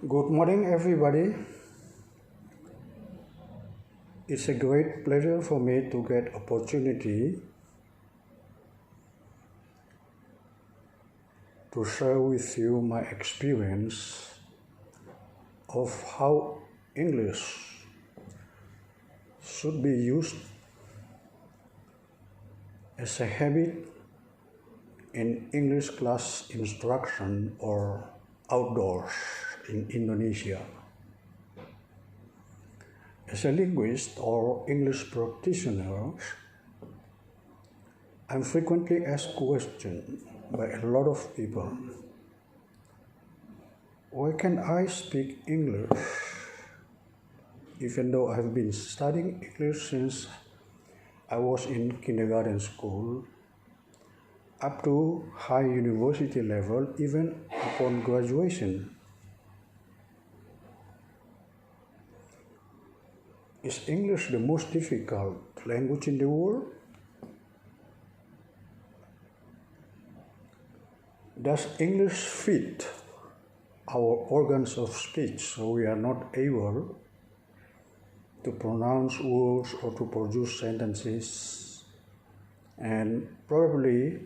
Good morning, everybody. It's a great pleasure for me to get opportunity to share with you my experience of how English should be used as a habit in English class instruction or outdoors in Indonesia. As a linguist or English practitioner, I'm frequently asked questions by a lot of people. Why can't I speak English? Even though I've been studying English since I was in kindergarten school, up to high university level, even upon graduation. Is English the most difficult language in the world? Does English fit our organs of speech so we are not able to pronounce words or to produce sentences? And probably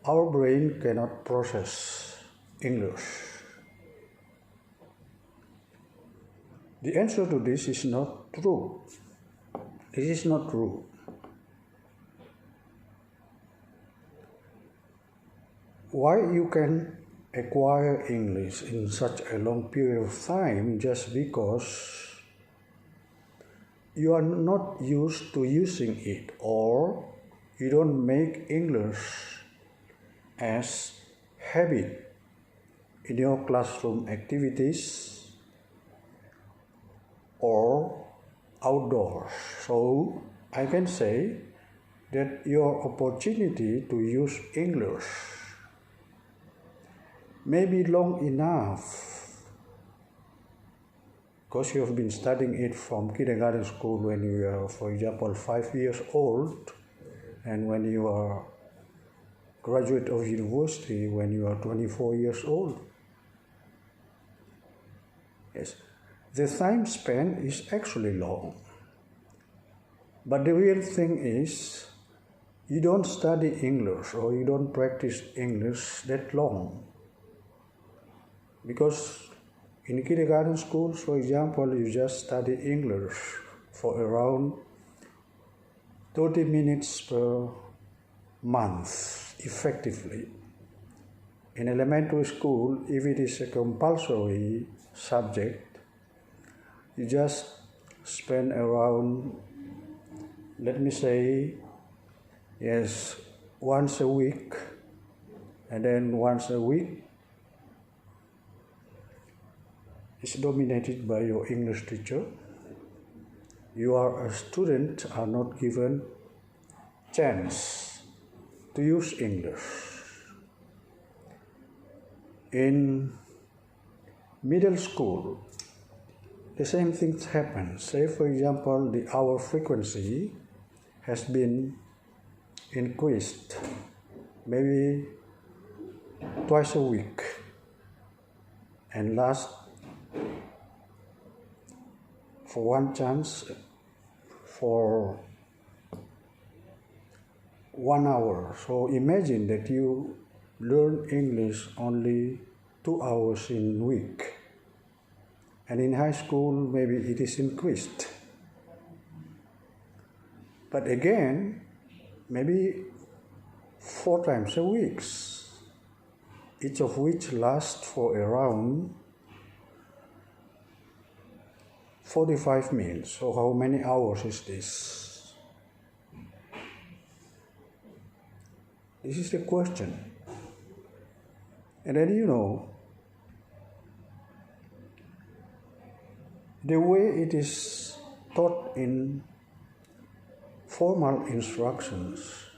our brain cannot process English. The answer to this is not true. This is not true. Why you can acquire English in such a long period of time just because you are not used to using it, or you don't make English as habit in your classroom activities or outdoors. So I can say that your opportunity to use English may be long enough because you have been studying it from kindergarten school when you are, for example, 5 years old, and when you are graduate of university when you are 24 years old. Yes. The time span is actually long. But the real thing is, you don't study English or you don't practice English that long. Because in kindergarten schools, for example, you just study English for around 30 minutes per month, effectively. In elementary school, if it is a compulsory subject, you just spend around, let me say, yes, once a week, and then once a week is dominated by your English teacher. You are a student, are not given chance to use English. In middle school, the same things happen. Say, for example, the hour frequency has been increased, maybe twice a week, and last for one chance for 1 hour. So imagine that you learn English only 2 hours in a week. And in high school, maybe it is increased. But again, maybe 4 times a week, each of which lasts for around 45 minutes. So how many hours is this? This is the question. And then the way it is taught in formal instructions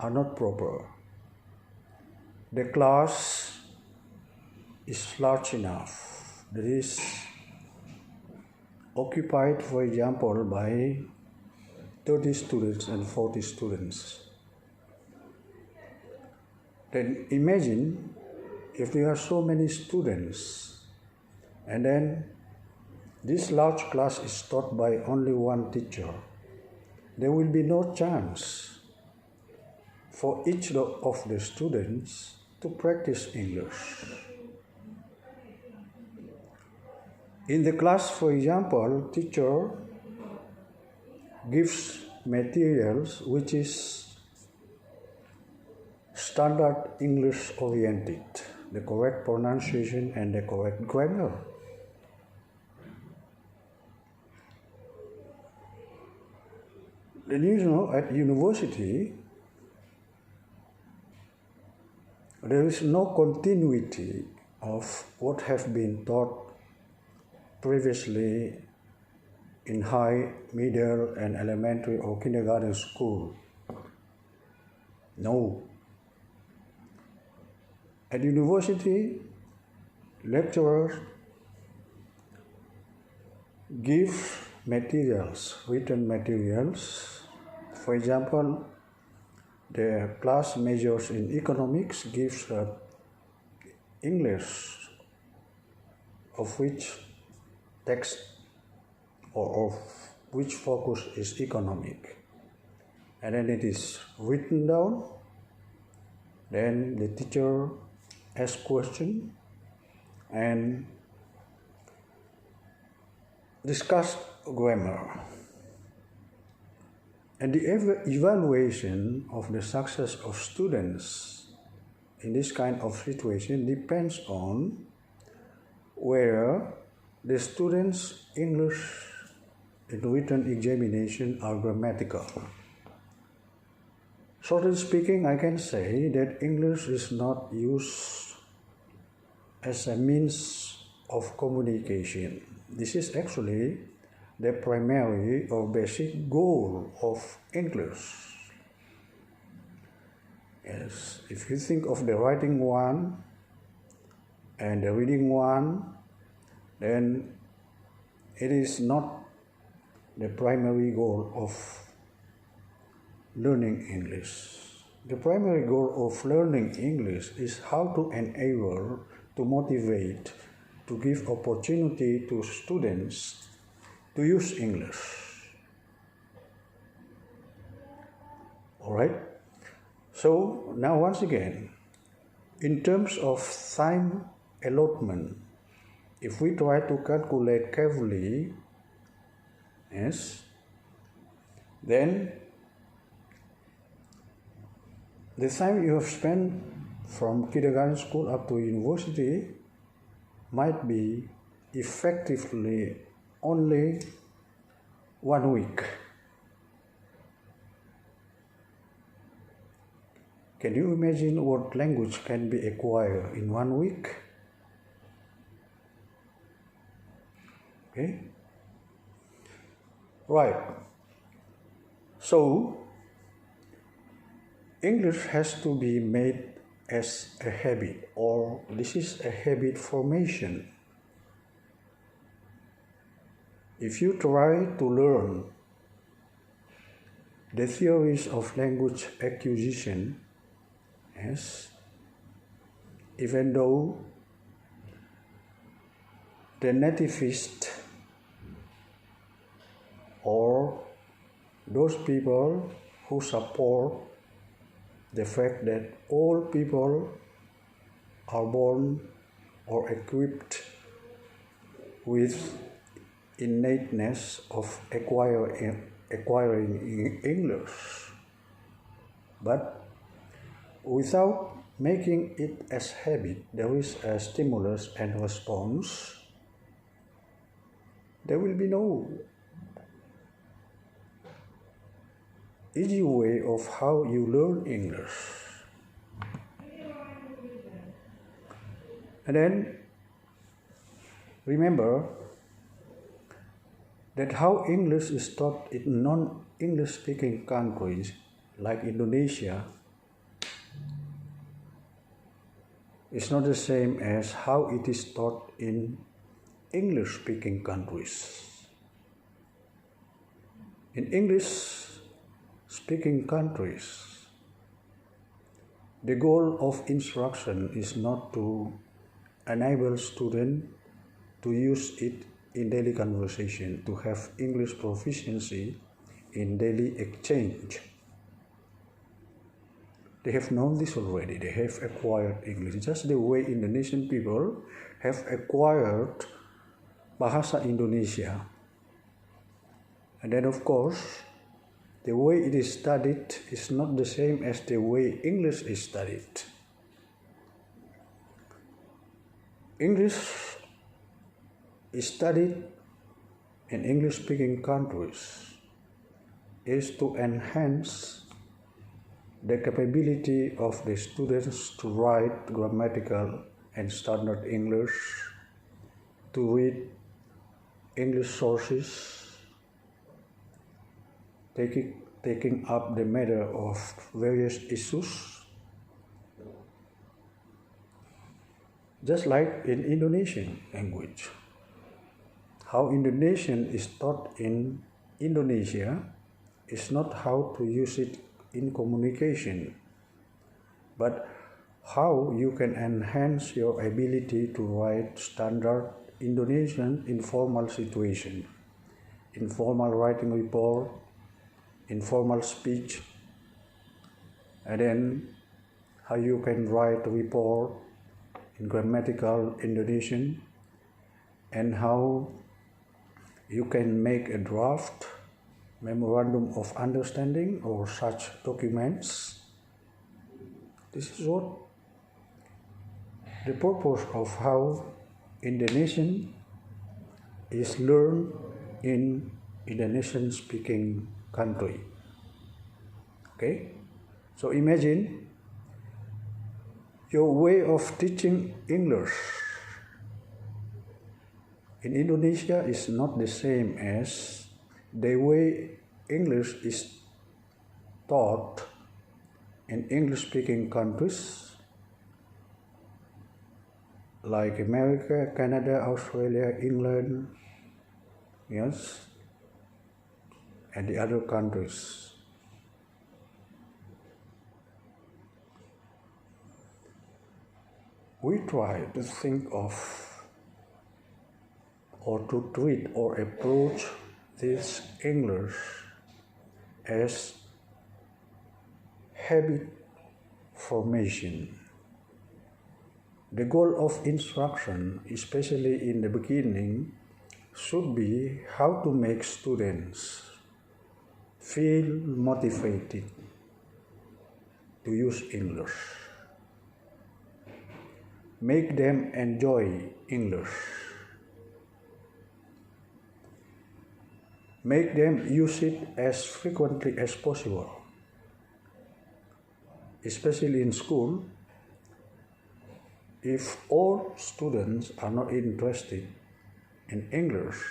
are not proper. The class is large enough. That is occupied, for example, by 30 students and 40 students. Then imagine if there are so many students and then this large class is taught by only one teacher, there will be no chance for each of the students to practice English. In the class, for example, teacher gives materials which is standard English oriented, the correct pronunciation and the correct grammar. Then at university, there is no continuity of what have been taught previously in high, middle, and elementary or kindergarten school. No. At university, lecturers give materials, written materials. For example, the class majors in economics gives English, of which text or of which focus is economic. And then it is written down. Then the teacher asks question and discuss grammar. And the evaluation of the success of students in this kind of situation depends on whether the students' English in written examination are grammatical. Shortly speaking, I can say that English is not used as a means of communication. This is actually the primary or basic goal of English. Yes, if you think of the writing one and the reading one, then it is not the primary goal of learning English. The primary goal of learning English is how to enable, to motivate, to give opportunity to students to use English. All right? So now once again, in terms of time allotment, if we try to calculate carefully, yes, then the time you have spent from kindergarten school up to university might be effectively only 1 week. Can you imagine what language can be acquired in 1 week? Okay? Right. So, English has to be made as a habit, or this is a habit formation. If you try to learn the theories of language acquisition, yes, even though the nativist or those people who support the fact that all people are born or equipped with innateness of acquiring English, but without making it as habit, there is a stimulus and response. There will be no easy way of how you learn English. And then remember that how English is taught in non-English speaking countries like Indonesia is not the same as how it is taught in English speaking countries. In English speaking countries, the goal of instruction is not to enable students to use it in daily conversation, to have English proficiency in daily exchange. They have known this already. They have acquired English, just the way Indonesian people have acquired Bahasa Indonesia. And then, of course, the way it is studied is not the same as the way English is studied. English is studied in English-speaking countries is to enhance the capability of the students to write grammatical and standard English, to read English sources, taking up the matter of various issues, just like in Indonesian language. How Indonesian is taught in Indonesia is not how to use it in communication, but how you can enhance your ability to write standard Indonesian informal situation, informal writing report, informal speech, and then how you can write a report in grammatical Indonesian, and how you can make a draft memorandum of understanding or such documents. This is what the purpose of how Indonesian is learned in Indonesian speaking country. Okay, so imagine your way of teaching English in Indonesia is not the same as the way English is taught in English-speaking countries like America, Canada, Australia, England, yes, and the other countries. We try to think of or to treat or approach this English as habit formation. The goal of instruction, especially in the beginning, should be how to make students feel motivated to use English. Make them enjoy English. Make them use it as frequently as possible. Especially in school, if all students are not interested in English,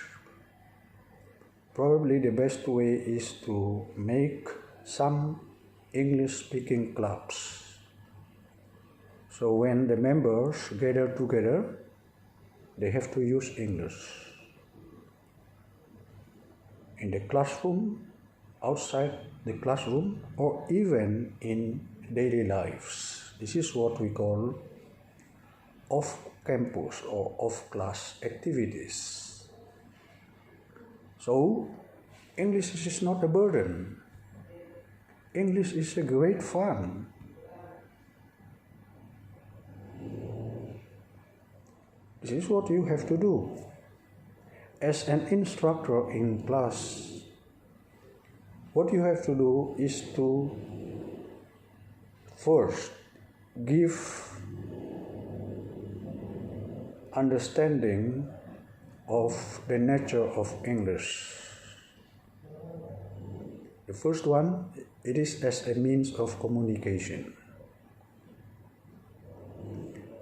probably the best way is to make some English-speaking clubs. So when the members gather together, they have to use English. In the classroom, outside the classroom, or even in daily lives. This is what we call off-campus or off-class activities. So, English is not a burden. English is a great fun. This is what you have to do. As an instructor in class, what you have to do is to first give understanding of the nature of English. The first one, it is as a means of communication.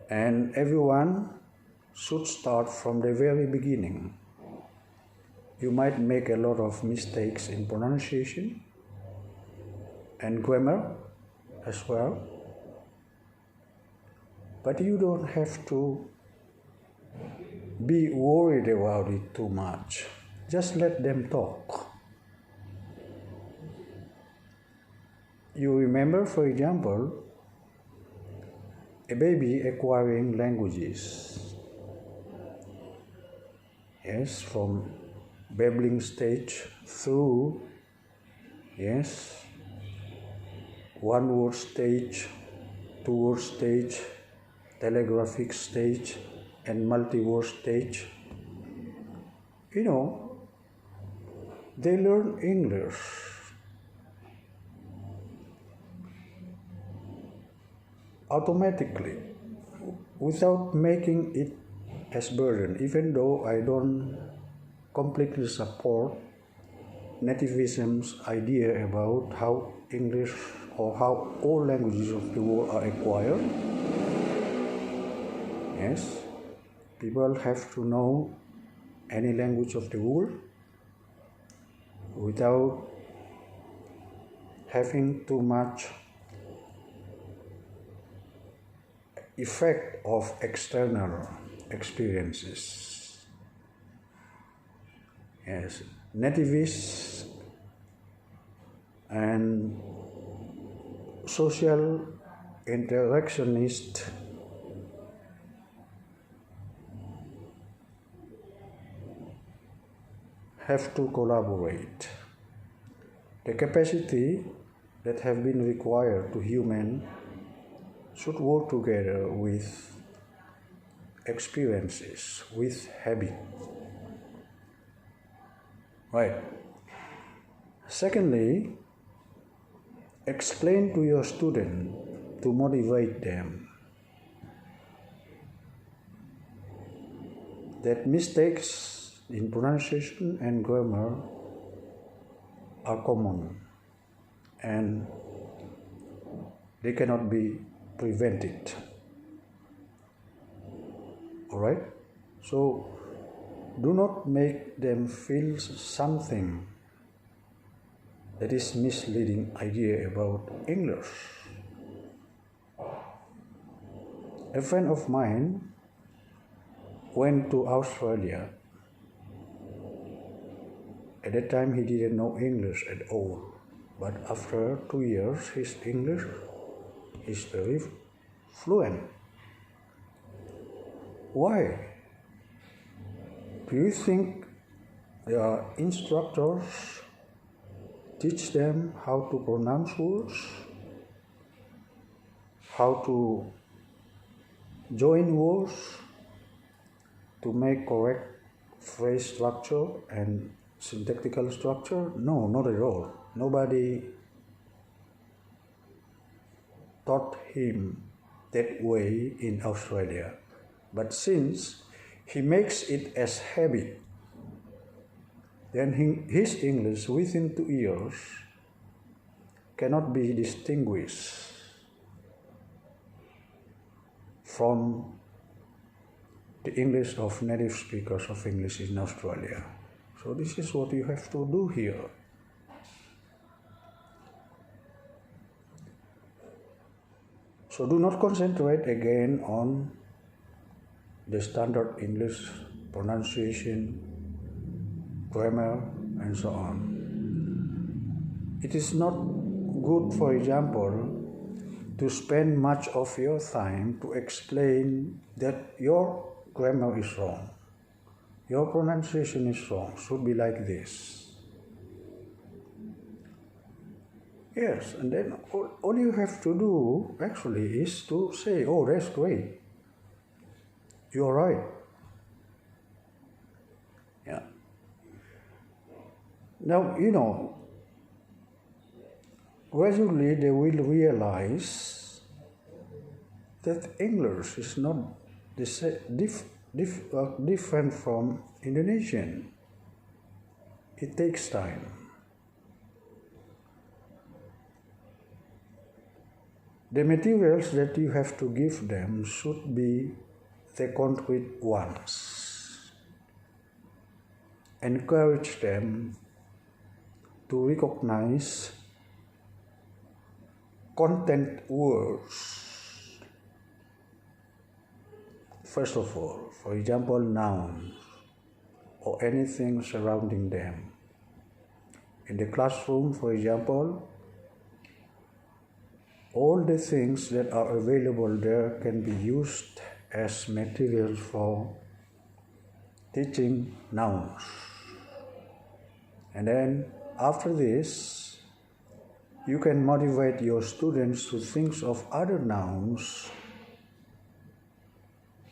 And everyone should start from the very beginning. You might make a lot of mistakes in pronunciation and grammar as well, but you don't have to be worried about it too much. Just let them talk. You remember, for example, a baby acquiring languages. yes, from babbling stage through, yes, one word stage, two word stage, telegraphic stage, and multi-word stage. You know, they learn English automatically without making it as burden, even though I don't completely support nativism's idea about how English or how all languages of the world are acquired. Yes, people have to know any language of the world without having too much effect of external experiences. Yes, nativists and social interactionists have to collaborate. The capacity that have been required to human should work together with experiences, with habit. Right. Secondly, explain to your student to motivate them that mistakes in pronunciation and grammar are common and they cannot be prevented. Alright? So do not make them feel something that is misleading idea about English. A friend of mine went to Australia. At that time he didn't know English at all, but after 2 years his English is very fluent. Why? Do you think the instructors teach them how to pronounce words, how to join words, to make correct phrase structure and syntactical structure? No, not at all. Nobody taught him that way in Australia. But since he makes it as habit, then his English within 2 years cannot be distinguished from the English of native speakers of English in Australia. So this is what you have to do here. So do not concentrate again on the standard English pronunciation, grammar, and so on. It is not good, for example, to spend much of your time to explain that your grammar is wrong, your pronunciation is wrong, should be like this. Yes, and then all you have to do actually is to say, oh, that's great. You're right. Yeah. Now, gradually they will realize that English is not different from Indonesian. It takes time. The materials that you have to give them should be the concrete ones. Encourage them to recognize content words. First of all, for example, nouns or anything surrounding them. In the classroom, for example, all the things that are available there can be used as material for teaching nouns. And then after this, you can motivate your students to think of other nouns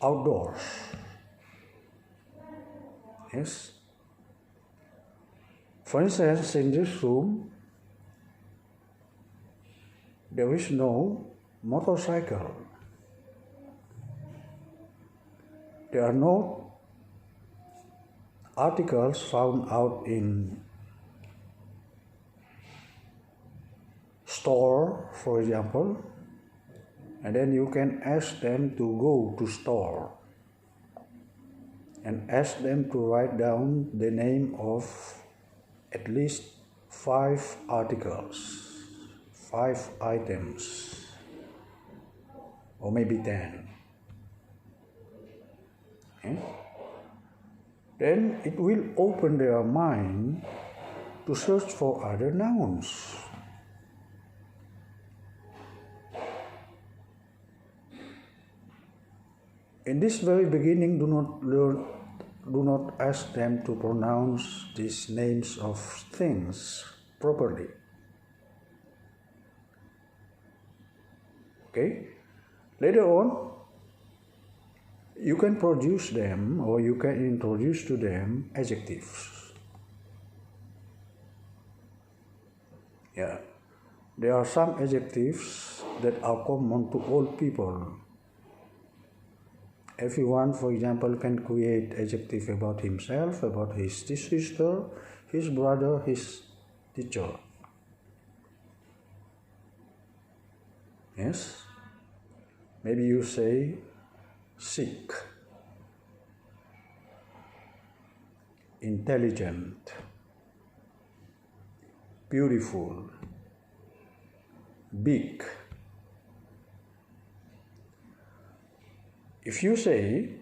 outdoors. Yes. For instance, in this room, there is no motorcycle. There are no articles found out in store, for example, and then you can ask them to go to store and ask them to write down the name of at least 5 articles, 5 items, or maybe 10. Okay? Then it will open their mind to search for other nouns. In this very beginning, do not ask them to pronounce these names of things properly. Okay? Later on, you can produce them or you can introduce to them adjectives. Yeah. There are some adjectives that are common to all people. Everyone, for example, can create adjective about himself, about his sister, his brother, his teacher. Yes? Maybe you say sick, intelligent, beautiful, big. If you say,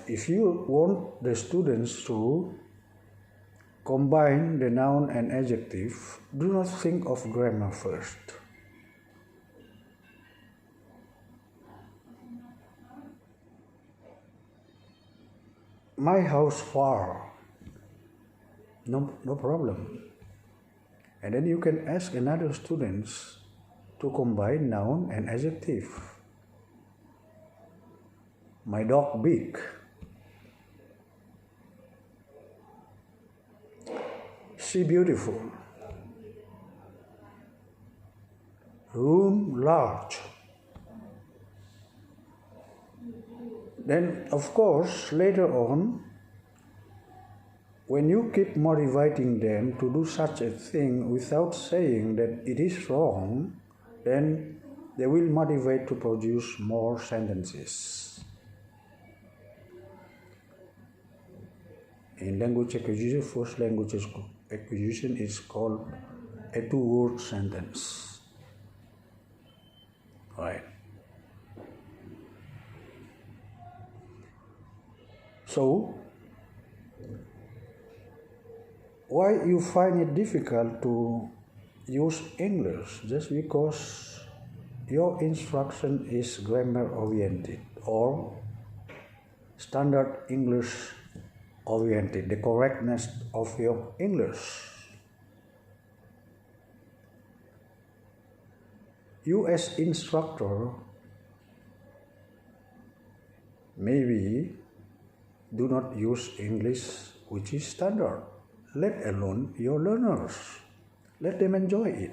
if you want the students to combine the noun and adjective, do not think of grammar first. My house far, no problem. And then you can ask another students to combine noun and adjective. My dog big. She beautiful. Room large. Then, of course, later on, when you keep motivating them to do such a thing without saying that it is wrong, then they will motivate to produce more sentences. In language acquisition, first language acquisition is called a 2-word sentence. Right. So, why you find it difficult to use English? Just because your instruction is grammar oriented or standard English oriented, the correctness of your English. You as instructor maybe do not use English which is standard, let alone your learners. Let them enjoy it.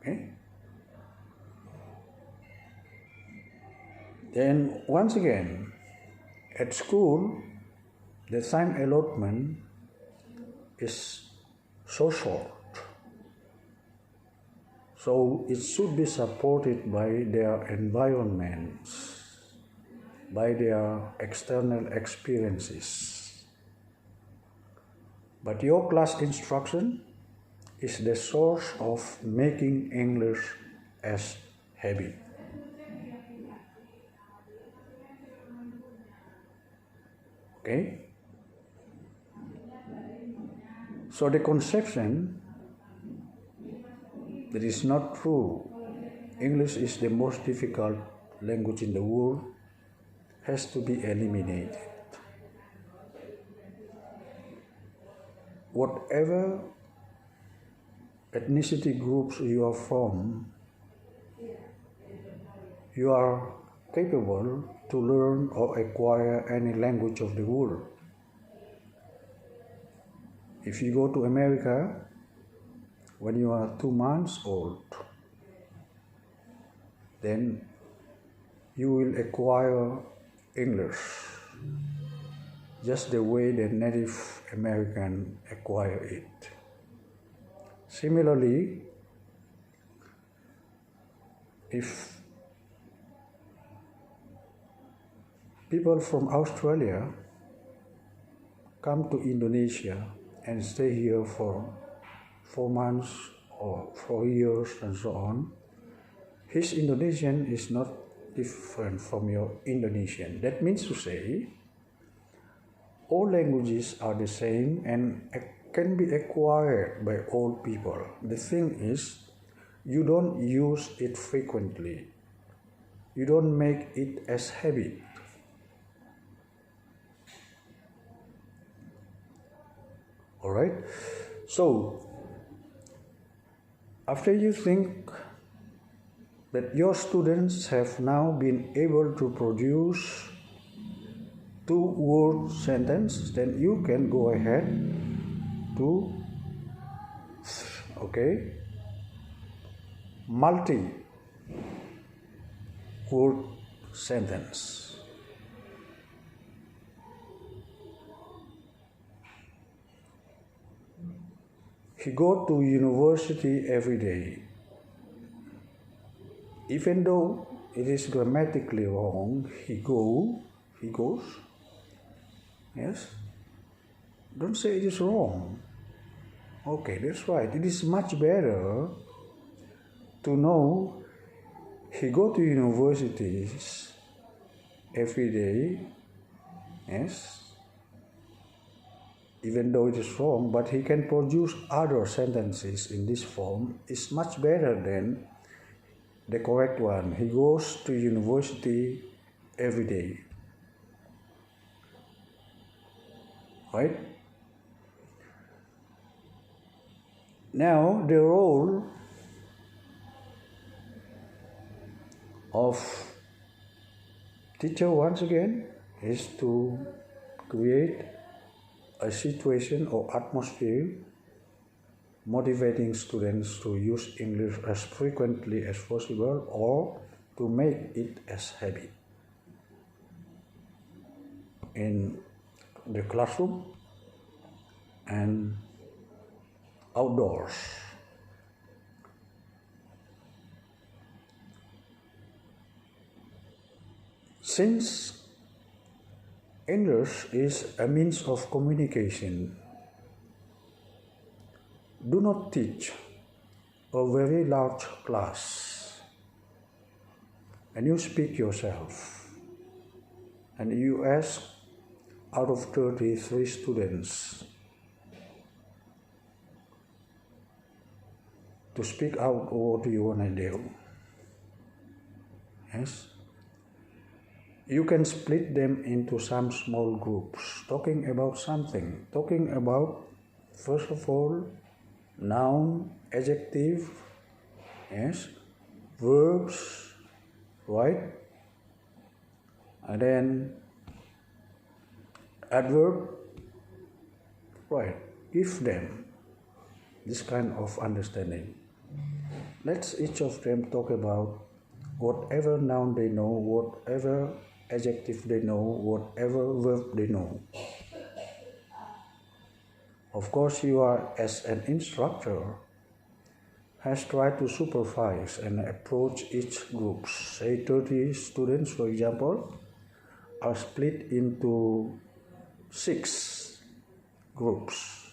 Okay? Then once again, at school, the time allotment is so short. So it should be supported by their environments, by their external experiences. But your class instruction is the source of making English as habit. Okay? So the conception that is not true, English is the most difficult language in the world has to be eliminated. Whatever ethnicity groups you are from, you are capable to learn or acquire any language of the world. If you go to America when you are 2 months old, then you will acquire English just the way the Native American acquire it. Similarly, if people from Australia come to Indonesia and stay here for 4 months or 4 years and so on, his Indonesian is not different from your Indonesian. That means to say, all languages are the same and can be acquired by all people. The thing is, you don't use it frequently. You don't make it as habit. Alright? So, after you think that your students have now been able to produce 2-word sentence, then you can go ahead to multi-word sentence. He go to university every day. Even though it is grammatically wrong, he goes. Yes? Don't say it is wrong. Okay, that's right. It is much better to know he go to universities every day. Yes? Even though it is wrong, but he can produce other sentences in this form. It's much better than the correct one. He goes to university every day. Right? Now, the role of teacher once again is to create a situation or atmosphere motivating students to use English as frequently as possible or to make it as habit in the classroom and outdoors. Since English is a means of communication, do not teach a very large class and you speak yourself and you ask out of 33 students to speak out, what do you want to do? Yes? You can split them into some small groups, talking about something, talking about, first of all, noun, adjective, yes, verbs, right? And then adverb, right? Give them this kind of understanding. Let's each of them talk about whatever noun they know, whatever adjective they know, whatever verb they know. Of course, you are, as an instructor, has tried to supervise and approach each group. Say 30 students, for example, are split into 6 groups,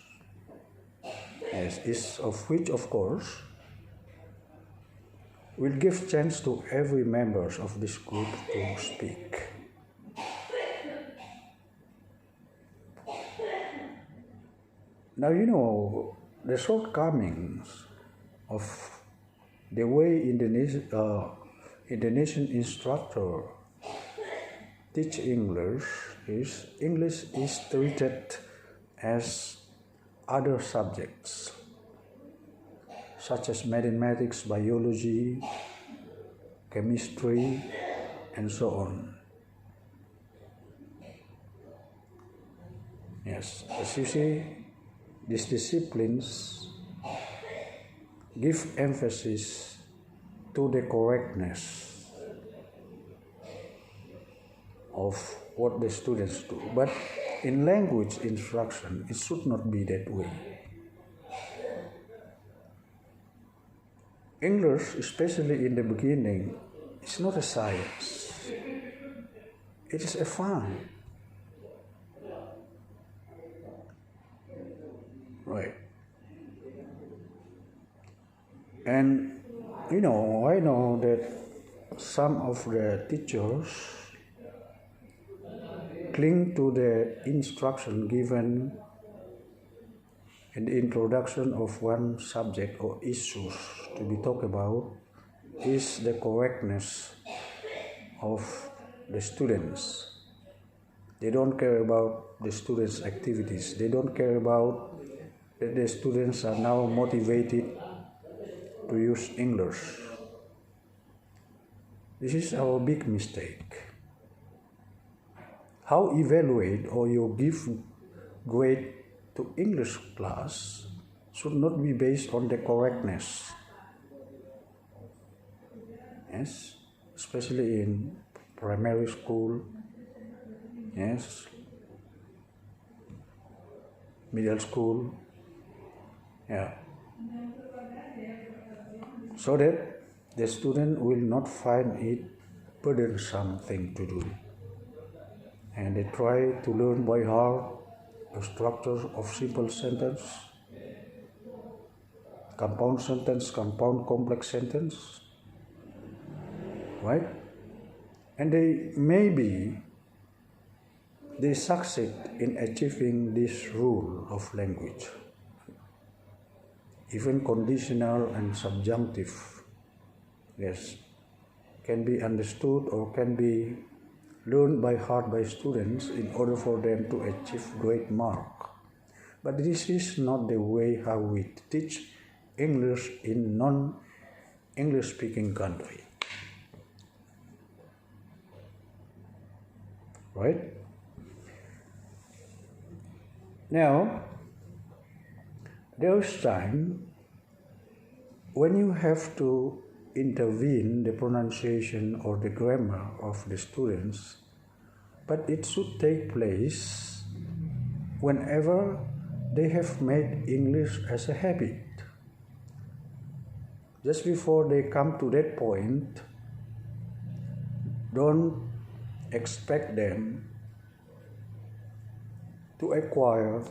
as is of which, of course, will give chance to every member of this group to speak. Now, you know, the shortcomings of the way Indonesian instructor teach English is treated as other subjects such as mathematics, biology, chemistry, and so on. Yes, as you see, these disciplines give emphasis to the correctness of what the students do. But in language instruction, it should not be that way. English, especially in the beginning, is not a science. It is a fun. Right. And I know that some of the teachers cling to the instruction given in the introduction of one subject or issues to be talked about is the correctness of the students. They don't care about the students' activities. They don't care about that the students are now motivated to use English. This is our big mistake. How evaluate or you give grade to English class should not be based on the correctness. Yes, especially in primary school. Yes, middle school. Yeah. So that the student will not find it burdensome thing to do. And they try to learn by heart the structure of simple sentence, compound sentence, compound complex sentence, right? And they succeed in achieving this rule of language. Even conditional and subjunctive, yes, can be understood or can be learned by heart by students in order for them to achieve great mark. But this is not the way how we teach English in non-English speaking country. Right? Now, there is time when you have to intervene the pronunciation or the grammar of the students, but it should take place whenever they have made English as a habit. Just before they come to that point, don't expect them to acquire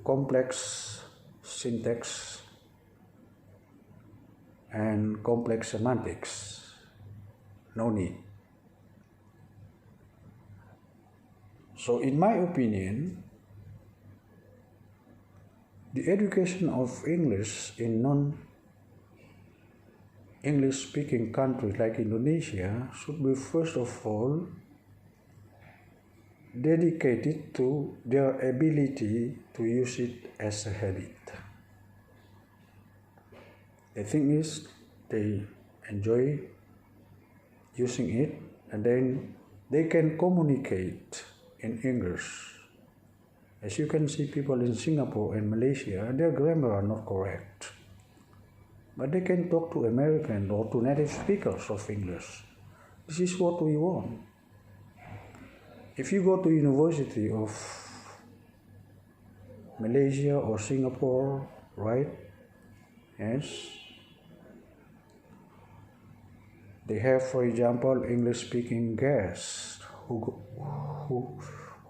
complex syntax and complex semantics. No need. So in my opinion, the education of English in non-English speaking countries like Indonesia should be first of all dedicated to their ability to use it as a habit. The thing is, they enjoy using it and then they can communicate in English. As you can see, people in Singapore and Malaysia, their grammar are not correct. But they can talk to Americans or to native speakers of English. This is what we want. If you go to University of Malaysia or Singapore, right? Yes. They have, for example, English-speaking guests who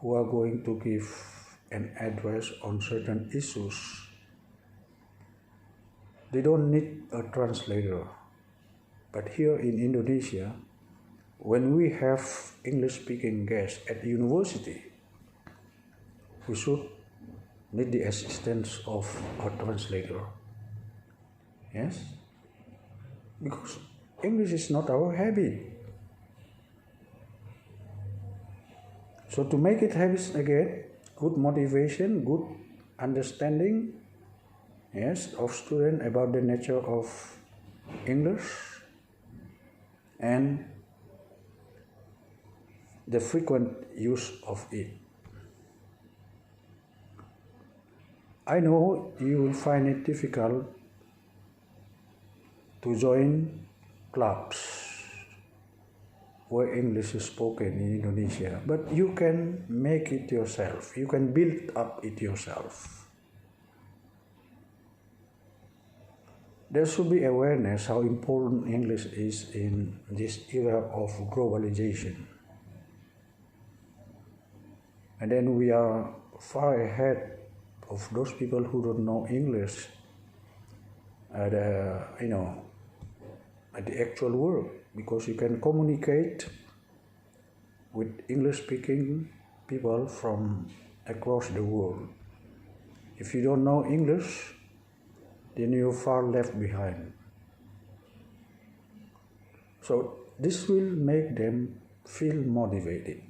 are going to give an address on certain issues. They don't need a translator. But here in Indonesia, when we have English-speaking guests at the university, we should need the assistance of a translator. Yes? because English is not our habit. So to make it habit again, good motivation, good understanding, yes, of student about the nature of English and the frequent use of it. I know you will find it difficult to join clubs where English is spoken in Indonesia, but you can make it yourself. You can build up it yourself. There should be awareness how important English is in this era of globalization. And then we are far ahead of those people who don't know English at the actual world, because you can communicate with English-speaking people from across the world. If you don't know English, then you're far left behind. So this will make them feel motivated.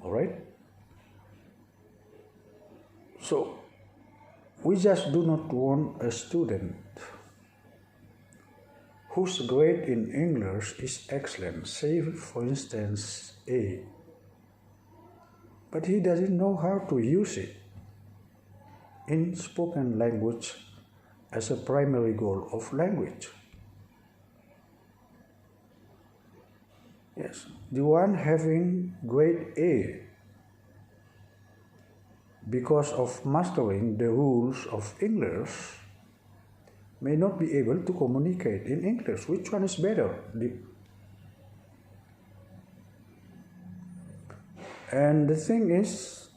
All right? So we just do not want a student whose grade in English is excellent, say for instance A, but he doesn't know how to use it in spoken language as a primary goal of language. Yes, the one having grade A because of mastering the rules of English may not be able to communicate in English. Which one is better? And the thing is,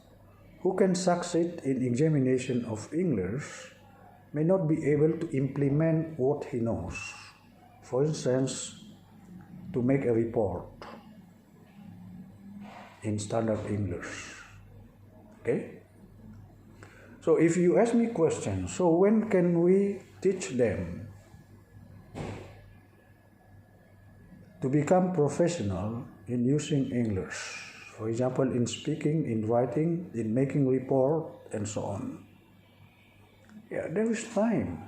who can succeed in examination of English may not be able to implement what he knows. For instance, to make a report in standard English. Okay? So if you ask me questions, so when can we teach them to become professional in using English? For example, in speaking, in writing, in making report, and so on. Yeah, there is time.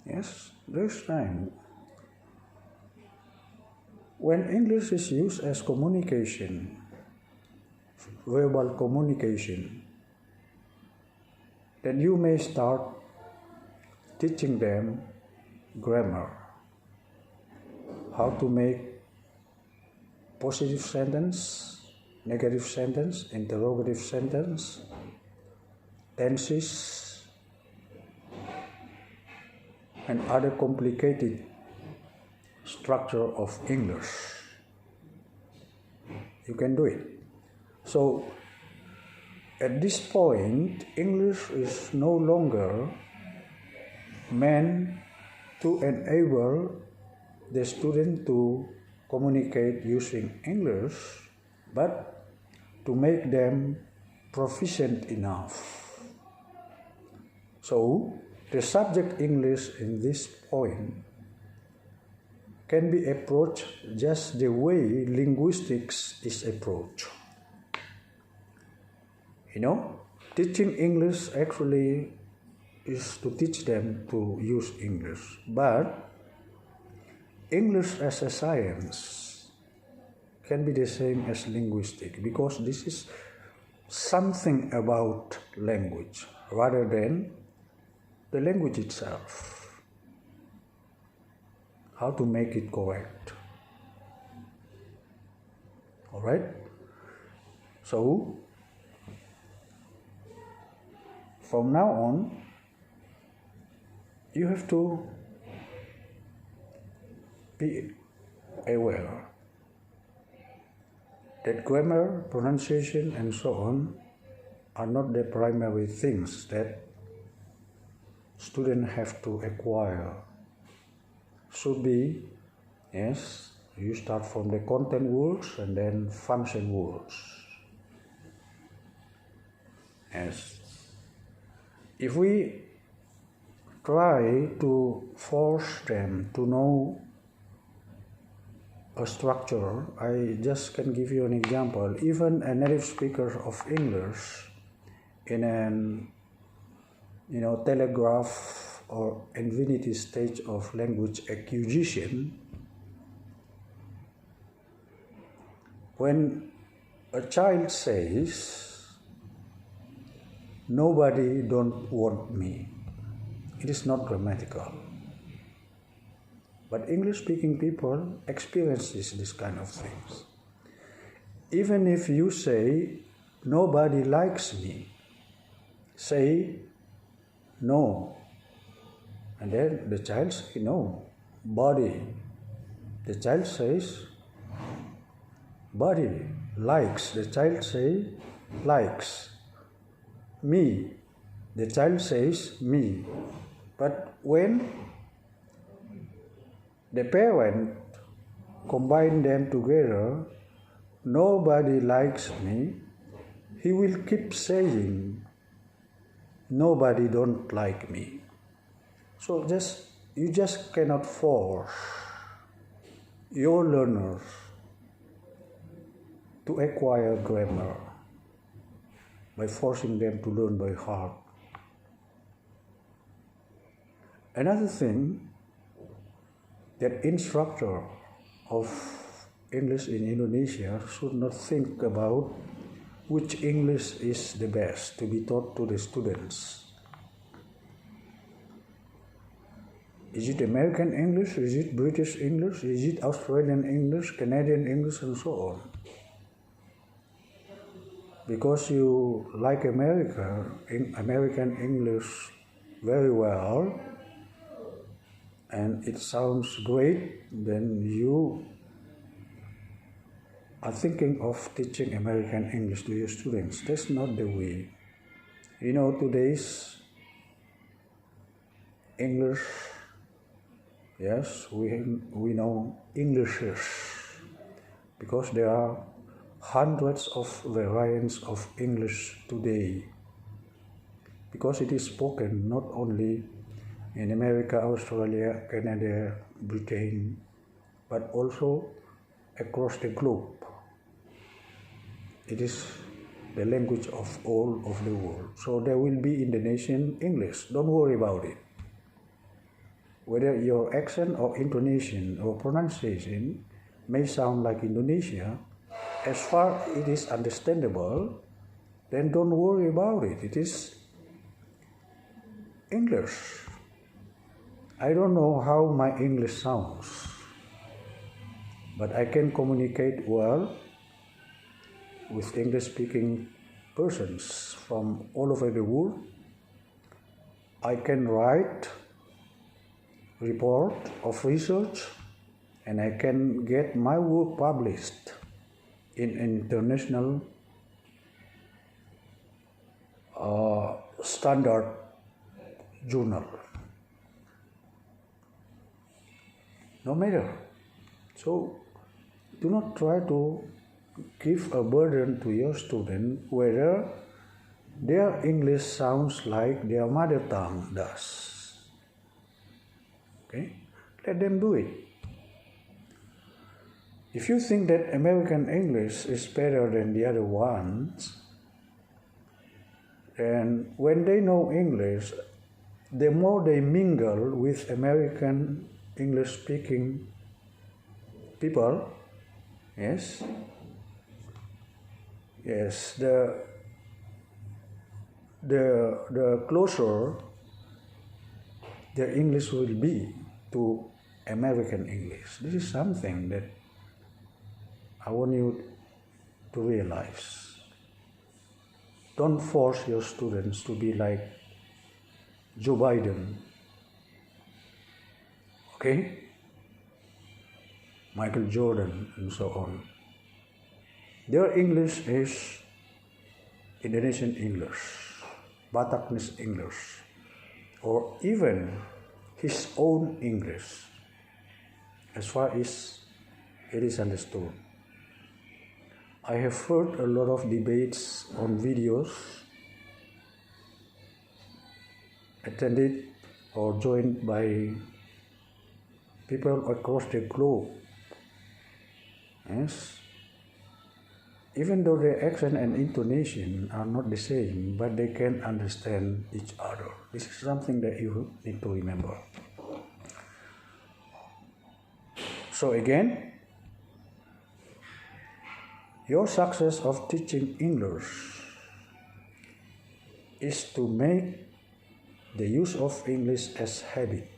Yes, there is time. When English is used as communication, verbal communication, then you may start teaching them grammar, how to make positive sentence, negative sentence, interrogative sentence, tenses, and other complicated structure of English. You can do it. So at this point, English is no longer meant to enable the student to communicate using English, but to make them proficient enough. So the subject English in this point can be approached just the way linguistics is approached. Teaching English actually is to teach them to use English, but English as a science can be the same as linguistics, because this is something about language rather than the language itself. How to make it correct. All right? So, from now on, you have to be aware that grammar, pronunciation, and so on are not the primary things that students have to acquire. Should be, yes, you start from the content words and then function words. Yes. if we try to force them to know a structure, I just can give you an example. Even a native speaker of English in an telegraph or infinity stage of language acquisition, when a child says, "Nobody don't want me," it is not grammatical. But English-speaking people experience this kind of things. Even if you say, "Nobody likes me," say, "No." And then the child says, "No." Body. The child says, "Body." Likes. The child says, "Likes." Me. The child says, "Me." But when the parent combine them together, "Nobody likes me," he will keep saying, "Nobody don't like me." So you just cannot force your learners to acquire grammar by forcing them to learn by heart. Another thing, that instructor of English in Indonesia should not think about which English is the best to be taught to the students. Is it American English? Is it British English? Is it Australian English, Canadian English, and so on? Because you like American English very well, and it sounds great, then you are thinking of teaching American English to your students. That's not the way. Today's English, yes, we know Englishes, because there are hundreds of variants of English today, because it is spoken not only in America, Australia, Canada, Britain, but also across the globe. It is the language of all of the world. So there will be Indonesian English. Don't worry about it. Whether your accent or intonation or pronunciation may sound like Indonesia, as far as it is understandable, then don't worry about it. It is English. I don't know how my English sounds, but I can communicate well with English-speaking persons from all over the world. I can write report of research, and I can get my work published in international standard journal. No matter. So do not try to give a burden to your student whether their English sounds like their mother tongue does. Okay? Let them do it. If you think that American English is better than the other ones, then when they know English, the more they mingle with American English-speaking people, yes, the closer their English will be to American English. This is something that I want you to realize. Don't force your students to be like Joe Biden, okay? Michael Jordan, and so on. Their English is Indonesian English, Bataknese English, or even his own English, as far as it is understood. I have heard a lot of debates on videos attended or joined by people across the globe. Yes. Even though their accent and intonation are not the same, but they can understand each other. This is something that you need to remember. So again, your success of teaching English is to make the use of English as habit.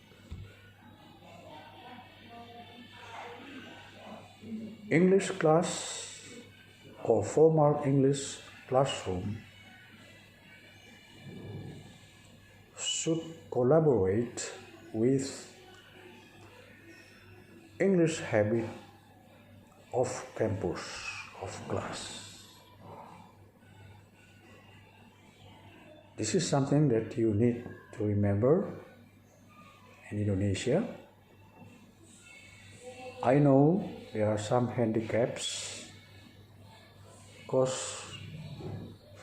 English class or formal English classroom should collaborate with English habit of campus, of class. This is something that you need to remember in Indonesia. I know there are some handicaps because,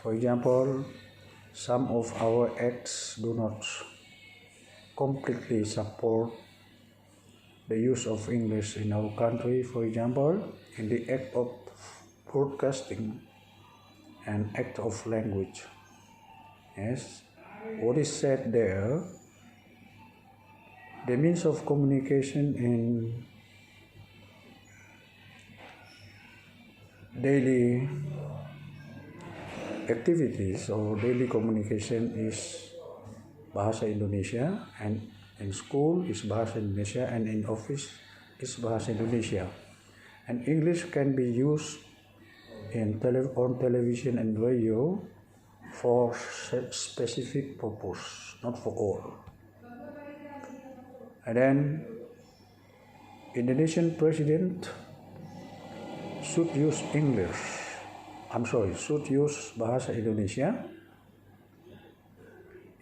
for example, some of our acts do not completely support the use of English in our country. For example, in the act of broadcasting and act of language. Yes, what is said there, the means of communication in daily activities or daily communication is Bahasa Indonesia, and in school is Bahasa Indonesia, and in office is Bahasa Indonesia. And English can be used on television and radio for specific purpose, not for all. And then Indonesian president should use should use Bahasa Indonesia,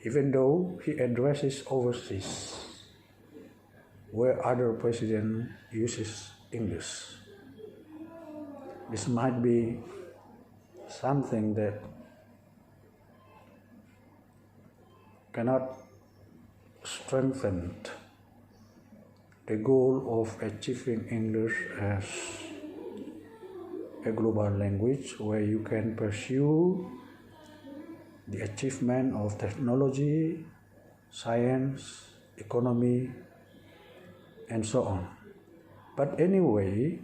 even though he addresses overseas, where other president uses English. This might be something that cannot strengthen the goal of achieving English as a global language where you can pursue the achievement of technology, science, economy, and so on. But anyway,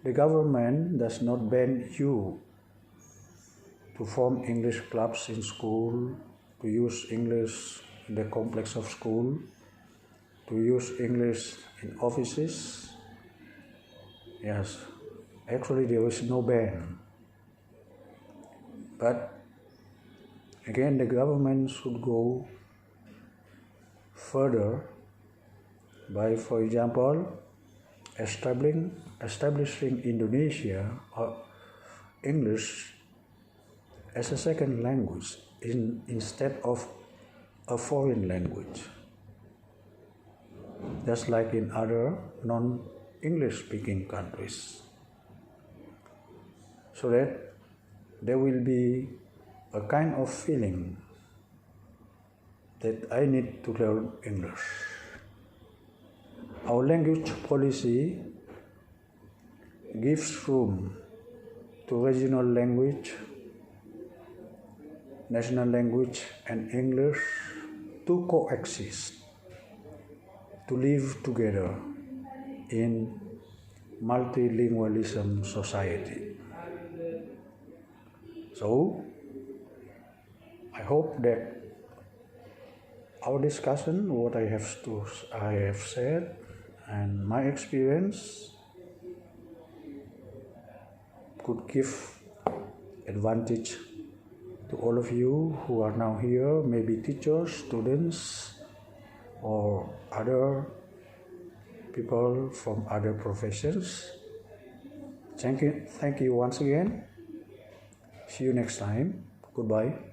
the government does not ban you to form English clubs in school, to use English in the complex of school, to use English in offices. Yes, actually there is no ban. But again, the government should go further by, for example, establishing Indonesia or English as a second language instead of a foreign language, just like in other non-English speaking countries, so that there will be a kind of feeling that I need to learn English. Our language policy gives room to regional language, national language, and English to coexist, to live together in multilingualism society. So, I hope that our discussion, what I have said, and my experience could give advantage to all of you who are now here, maybe teachers, students, or other people from other professions. Thank you once again. See you next time. Goodbye.